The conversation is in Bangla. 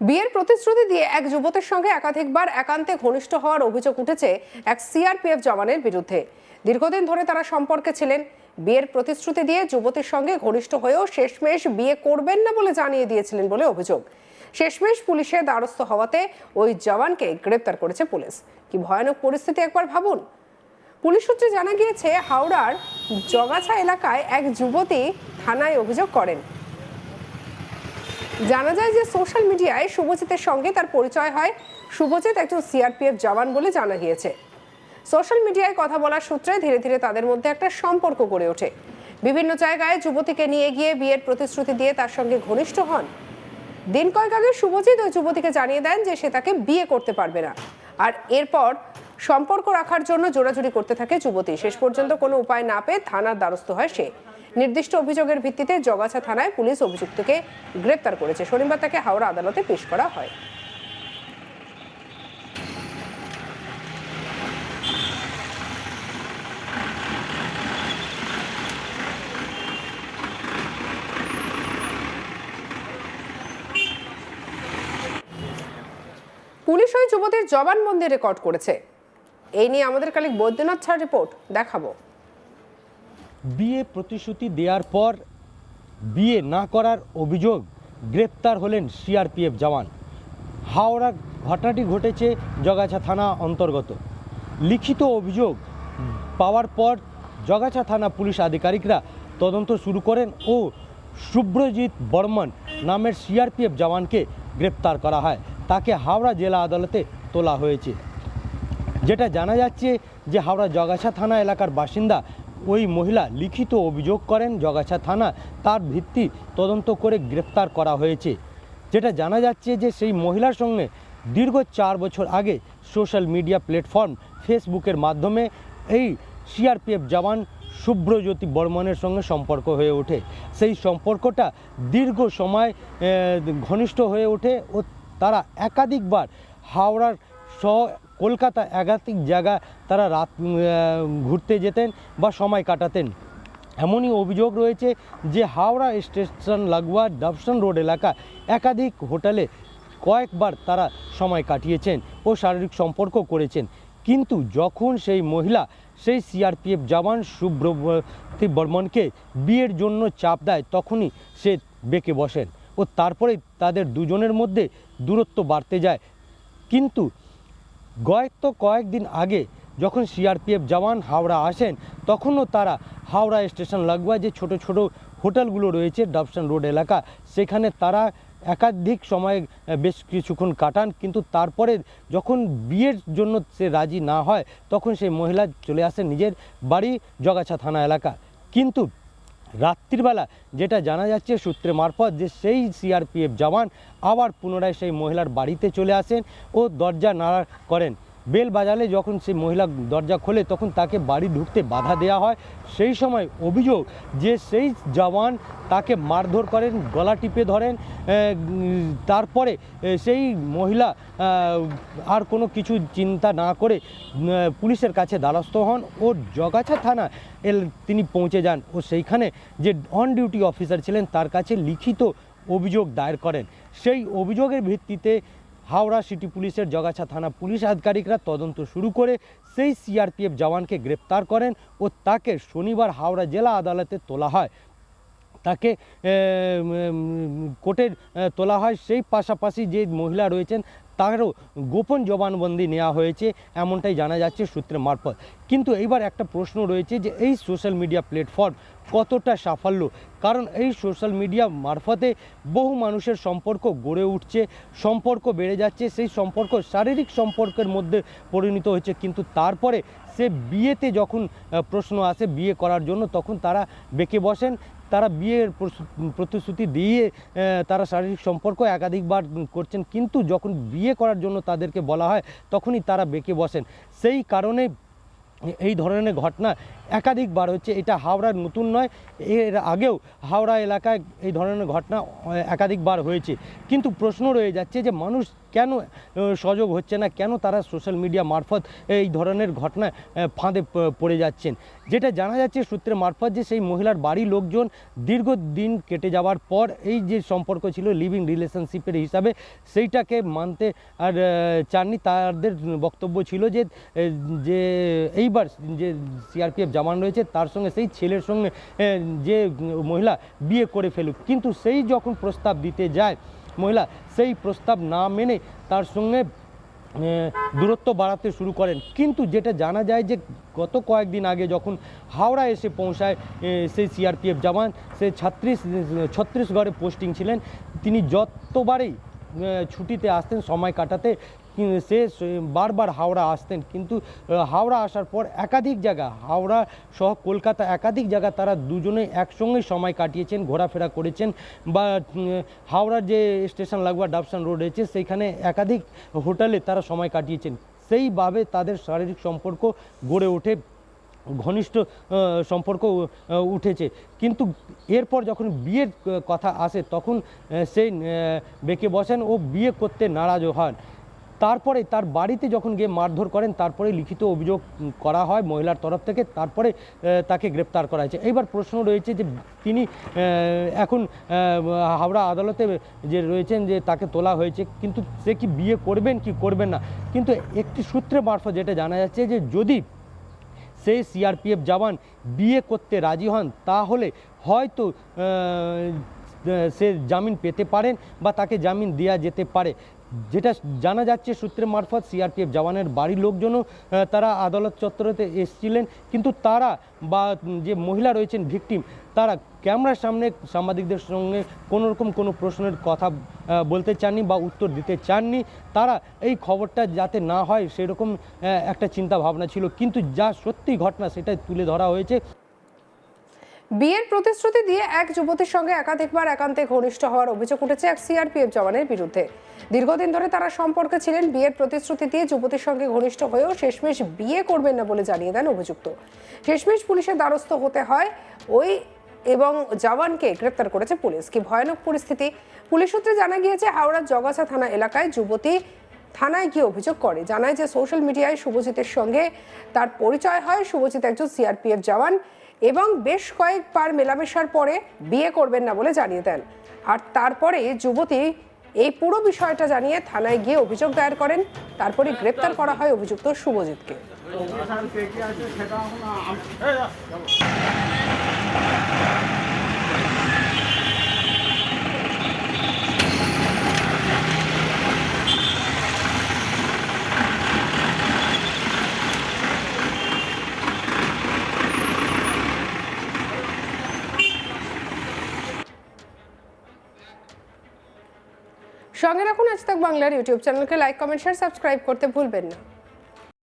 বিয়ের প্রতিশ্রুতি দিয়ে এক যুবতীর সঙ্গে একাধিকবার একান্তে ঘনিষ্ঠ হওয়ার অভিযোগ উঠেছে এক সিআরপিএফ জওয়ানের বিরুদ্ধে। দীর্ঘদিন ধরে তারা সম্পর্কে ছিলেন। বিয়ের প্রতিশ্রুতি দিয়ে যুবতীর সঙ্গে ঘনিষ্ঠ হয়েও শেষমেশ বিয়ে করবেন না বলে জানিয়ে দিয়েছিলেন বলে অভিযোগ। শেষমেশ পুলিশের দ্বারস্থ হওয়াতে ওই জওয়ানকে গ্রেপ্তার করেছে পুলিশ। কি ভয়ানক পরিস্থিতি একবার ভাবুন। পুলিশ সূত্রে জানা গিয়েছে, হাওড়ার জগাছা এলাকায় এক যুবতী থানায় অভিযোগ করেন। জানা যায় যে সোশ্যাল মিডিয়ায় শুভজিতের সঙ্গে তার পরিচয় হয়। শুভজিৎ একজন সিআরপিএফ জওয়ান বলে জানা গিয়েছে। সোশ্যাল মিডিয়ায় কথা বলার সূত্রে ধীরে ধীরে তাদের মধ্যে একটা সম্পর্ক গড়ে ওঠে। বিভিন্ন জায়গায় যুবতীকে নিয়ে গিয়ে বিয়ের প্রতিশ্রুতি দিয়ে তার সঙ্গে ঘনিষ্ঠ হন। দিন কয়েক আগে শুভজিৎ ওই যুবতীকে জানিয়ে দেন যে সে তাকে বিয়ে করতে পারবে না, আর এরপর সম্পর্ক রাখার জন্য জোরাজুরি করতে থাকে যুবতী। শেষ পর্যন্ত কোনো উপায় না পেয়ে থানার দ্বারস্থ হয় সে। নির্দিষ্ট অভিযোগের ভিত্তিতে জগাছা থানায় পুলিশ অভিযুক্তকে গ্রেপ্তার করেছে। শনিবার তাকে হাওড়া আদালতে পেশ করা হয়। পুলিশ ওই যুবতীর জবানবন্দি রেকর্ড করেছে। এই নিয়ে আমাদের কালিক বৈদ্যনাথ ছাড় রিপোর্ট দেখাবো। বিয়ে প্রতিশ্রুতি দেওয়ার পর বিয়ে না করার অভিযোগ গ্রেপ্তার হলেন সিআরপিএফ জওয়ান। হাওড়া ঘটনাটি ঘটেছে জগাছা থানা অন্তর্গত। লিখিত অভিযোগ পাওয়ার পর জগাছা থানা পুলিশ আধিকারিকরা তদন্ত শুরু করেন ও শুভ্রজিৎ বর্মন নামের সিআরপিএফ জওয়ানকে গ্রেপ্তার করা হয়। তাকে হাওড়া জেলা আদালতে তোলা হয়েছে। যেটা জানা যাচ্ছে যে হাওড়া জগাছা থানা এলাকার বাসিন্দা ওই মহিলা লিখিত অভিযোগ করেন জগাছা থানা, তার ভিত্তি তদন্ত করে গ্রেপ্তার করা হয়েছে। যেটা জানা যাচ্ছে যে সেই মহিলার সঙ্গে দীর্ঘ 4 বছর আগে সোশ্যাল মিডিয়া প্ল্যাটফর্ম ফেসবুকের মাধ্যমে এই সিআরপিএফ জওয়ান শুভ্রজ্যোতি বর্মনের সঙ্গে সম্পর্ক হয়ে ওঠে। সেই সম্পর্কটা দীর্ঘ সময় ঘনিষ্ঠ হয়ে ওঠে ও তারা একাধিকবার হাওড়ার সহ কলকাতা একাধিক জায়গা তারা রাত ঘুরতে যেতেন বা সময় কাটাতেন। এমনই অভিযোগ রয়েছে যে হাওড়া স্টেশন লাগোয়া ডাবসন রোড এলাকা একাধিক হোটেলে কয়েকবার তারা সময় কাটিয়েছেন ও শারীরিক সম্পর্ক করেছেন। কিন্তু যখন সেই মহিলা সেই সিআরপিএফ জওয়ান শুভ্রজ্যোতি বর্মনকে বিয়ের জন্য চাপ দেয়, তখনই সে বেঁকে বসেন ও তারপরে তাদের দুজনের মধ্যে দূরত্ব বাড়তে যায়। কিন্তু কয়েকদিন আগে যখন সিআরপিএফ জওয়ান হাওড়া আসেন, তখনও তারা হাওড়া স্টেশন লাগোয়া যে ছোট ছোট হোটেলগুলো রয়েছে ডাবসন রোড এলাকা, সেখানে তারা একাধিক সময় বেশ কিছুক্ষণ কাটান। কিন্তু তারপরে যখন বিয়ের জন্য সে রাজি না হয়, তখন সেই মহিলা চলে আসেন নিজের বাড়ি জগাছা থানা এলাকা। কিন্তু রাত্রিবেলা যেটা জানা যাচ্ছে সূত্রে মারফত যে সেই সিআরপিএফ জওয়ান আবার পুনরায় সেই মহিলার বাড়িতে চলে আসেন ও দরজা নাড়া করেন। বেল বাজালে যখন সেই মহিলা দরজা খোলে, তখন তাকে বাড়ি ঢুকতে বাধা দেওয়া হয়। সেই সময় অভিযোগ যে সেই জওয়ান তাকে মারধর করেন, গলা টিপে ধরেন। তারপরে সেই মহিলা আর কোনো কিছু চিন্তা না করে পুলিশের কাছে দ্বারস্থ হন ও জগাছা থানা তিনি পৌঁছে যান ও সেইখানে যে অন ডিউটি অফিসার ছিলেন তার কাছে লিখিত অভিযোগ দায়ের করেন। সেই অভিযোগের ভিত্তিতে হাওড়া সিটি পুলিশের জগাছা থানা পুলিশ আধিকারিকরা তদন্ত শুরু করে সেই সিআরপিএফ জওয়ানকে গ্রেপ্তার করেন ও তাকে শনিবার হাওড়া জেলা আদালতে তোলা হয়। তাকে কোর্টে তোলা হয়। সেই পাশাপাশি যে মহিলা রয়েছেন তারও গোপন জবানবন্দি নেওয়া হয়েছে, এমনটাই জানা যাচ্ছে সূত্রে মারফত। কিন্তু এইবার একটা প্রশ্ন রয়েছে যে এই সোশ্যাল মিডিয়া প্ল্যাটফর্ম কতটা সাফল্য, কারণ এই সোশ্যাল মিডিয়া মারফতে বহু মানুষের সম্পর্ক গড়ে উঠছে, সম্পর্ক বেড়ে যাচ্ছে, সেই সম্পর্ক শারীরিক সম্পর্কের মধ্যে পরিণত হচ্ছে। কিন্তু তারপরে সে বিয়েতে যখন প্রশ্ন আসে বিয়ে করার জন্য, তখন তারা বেঁকে বসেন। তারা বিয়ের প্রতিশ্রুতি দিয়ে তারা শারীরিক সম্পর্ক একাধিকবার করছেন, কিন্তু যখন বিয়ে করার জন্য তাদেরকে বলা হয় তখনই তারা বেঁকে বসেন। সেই কারণে এই ধরনের ঘটনা একাধিকবার হচ্ছে। এটা হাওড়ার নতুন নয়, এর আগেও হাওড়া এলাকায় এই ধরনের ঘটনা একাধিকবার হয়েছে। কিন্তু প্রশ্ন রয়ে যাচ্ছে যে মানুষ কেন সজাগ হচ্ছে না, কেন তারা সোশ্যাল মিডিয়া মারফত এই ধরনের ঘটনা ফাঁদে পড়ে যাচ্ছেন। যেটা জানা যাচ্ছে সূত্রের মারফত যে সেই মহিলার বাড়ির লোকজন দীর্ঘদিন কেটে যাওয়ার পর এই যে সম্পর্ক ছিল লিভিং রিলেশনশিপের হিসাবে, সেইটাকে মানতে আর চাননি। তাদের বক্তব্য ছিল যে যে এইবার যে সিআরপিএফ জওয়ান রয়েছে তার সঙ্গে সেই ছেলের সঙ্গে যে মহিলা বিয়ে করে ফেলুক। কিন্তু সেই যখন প্রস্তাব দিতে যায় মহিলা, সেই প্রস্তাব না মেনে তার সঙ্গে দূরত্ব বাড়াতে শুরু করেন। কিন্তু যেটা জানা যায় যে গত কয়েকদিন আগে যখন হাওড়া এসে পৌঁছায় সেই সিআরপিএফ জওয়ান, সে ছত্তিশগড়ে পোস্টিং ছিলেন, তিনি যতবারই ছুটিতে আসতেন সময় কাটাতে সে বারবার হাওড়া আসতেন। কিন্তু হাওড়া আসার পর একাধিক জায়গা, হাওড়া সহ কলকাতা একাধিক জায়গা তারা দুজনে একসঙ্গে সময় কাটিয়েছেন, ঘোরাফেরা করেছেন। বা হাওড়ার যে স্টেশন লাগোয়া ডাবসান রোড রয়েছে সেইখানে একাধিক হোটেলে তারা সময় কাটিয়েছেন। সেইভাবে তাদের শারীরিক সম্পর্ক গড়ে ওঠে, ঘনিষ্ঠ সম্পর্ক উঠেছে। কিন্তু এরপর যখন বিয়ের কথা আসে তখন সেই বেঁকে বসেন ও বিয়ে করতে নারাজ হন। তারপরে তার বাড়িতে যখন গিয়ে মারধর করেন, তারপরে লিখিত অভিযোগ করা হয় মহিলার তরফ থেকে, তারপরে তাকে গ্রেপ্তার করা হয়েছে। এইবার প্রশ্ন রয়েছে যে তিনি এখন হাওড়া আদালতে যে রয়েছেন, যে তাকে তোলা হয়েছে, কিন্তু সে কি বিয়ে করবেন কি করবেন না। কিন্তু একটি সূত্রে মারফত যেটা জানা যাচ্ছে যে যদি সেই সিআরপিএফ জওয়ান বিয়ে করতে রাজি হন তাহলে হয়তো সে জামিন পেতে পারেন বা তাকে জামিন দেওয়া যেতে পারে। যেটা জানা যাচ্ছে সূত্রের মারফত সিআরপিএফ জওয়ানের বাড়ির লোকজনও তারা আদালত চত্বরেতে এসেছিলেন, কিন্তু তারা বা যে মহিলা রয়েছেন ভিকটিম, তারা ক্যামেরার সামনে সাংবাদিকদের সঙ্গে কোনোরকম কোনো প্রশ্নের কথা বলতে চাননি বা উত্তর দিতে চাননি। তারা এই খবরটা যাতে না হয় সেরকম একটা চিন্তা ভাবনা ছিল, কিন্তু যা সত্যি ঘটনা সেটাই তুলে ধরা হয়েছে। বিয়ের প্রতিশ্রুতি দিয়ে এক যুবতীর সঙ্গে একাধিকবার একান্তে ঘনিষ্ঠ হওয়ার অভিযোগ উঠেছে এক সিআরপিএফ জওয়ানের বিরুদ্ধে। দীর্ঘদিন ধরে তারা সম্পর্কে ছিলেন। বিয়ের প্রতিশ্রুতি দিয়ে যুবতীর সঙ্গে ঘনিষ্ঠ হয়েও শেষমেশ বিয়ে করবেন না বলে জানিয়ে দেন অভিযুক্ত। শেষমেশ পুলিশের দ্বারস্থ হতে হয় ওই এবং জওয়ানকে গ্রেপ্তার করেছে পুলিশ। কি ভয়ানক পরিস্থিতি! পুলিশ সূত্রে জানা গিয়েছে হাওড়ার জগাছা থানা এলাকায় যুবতী থানায় গিয়ে অভিযোগ করে, জানায় যে সোশ্যাল মিডিয়ায় শুভজিতের সঙ্গে তার পরিচয় হয়। শুভজিৎ একজন সিআরপিএফ জওয়ান এবং বেশ কয়েকবার মেলামেশার পরে বিয়ে করবেন না বলে জানিয়ে দেন। আর তারপরে যুবতী এই পুরো বিষয়টা জানিয়ে থানায় গিয়ে অভিযোগ দায়ের করেন। তারপরে গ্রেপ্তার করা হয় অভিযুক্ত শুভজিৎকে। সঙ্গে রাখুন আজ তাক বাংলার ইউটিউব চ্যানেলকে লাইক, কমেন্ট, শেয়ার, সাবস্ক্রাইব করতে ভুলবেন না।